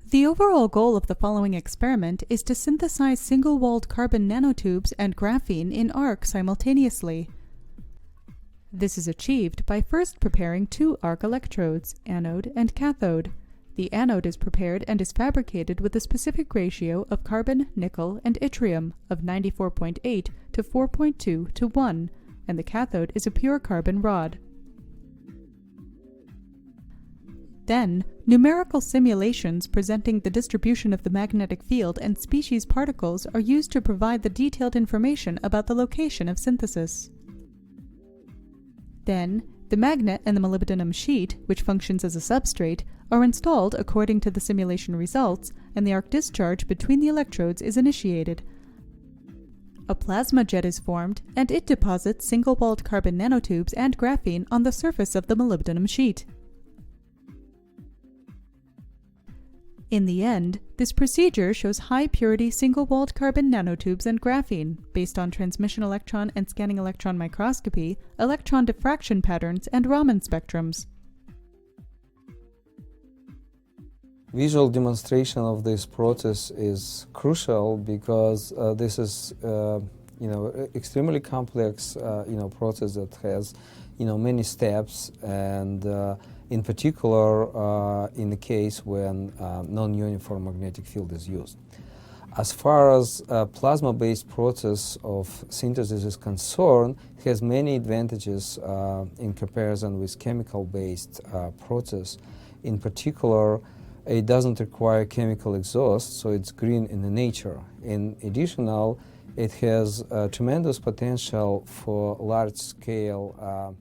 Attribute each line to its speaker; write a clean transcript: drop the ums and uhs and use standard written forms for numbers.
Speaker 1: The overall goal of the following experiment is to synthesize single-walled carbon nanotubes and graphene in arc simultaneously. This is achieved by first preparing two arc electrodes, anode and cathode. The anode is prepared and is fabricated with a specific ratio of carbon, nickel, and yttrium of 94.8 to 4.2 to 1, and the cathode is a pure carbon rod. Then, numerical simulations presenting the distribution of the magnetic field and species particles are used to provide the detailed information about the location of synthesis. Then, the magnet and the molybdenum sheet, which functions as a substrate, are installed according to the simulation results, and the arc discharge between the electrodes is initiated. A plasma jet is formed, and it deposits single-walled carbon nanotubes and graphene on the surface of the molybdenum sheet. In the end, this procedure shows high-purity single-walled carbon nanotubes and graphene, based on transmission electron and scanning electron microscopy, electron diffraction patterns, and Raman spectrums.
Speaker 2: Visual demonstration of this process is crucial because this is, extremely complex, process that has, many steps, and in particular, in the case when non-uniform magnetic field is used. As far as plasma-based process of synthesis is concerned, it has many advantages in comparison with chemical-based process. In particular, it doesn't require chemical exhaust, so it's green in the nature. In addition, it has tremendous potential for large-scale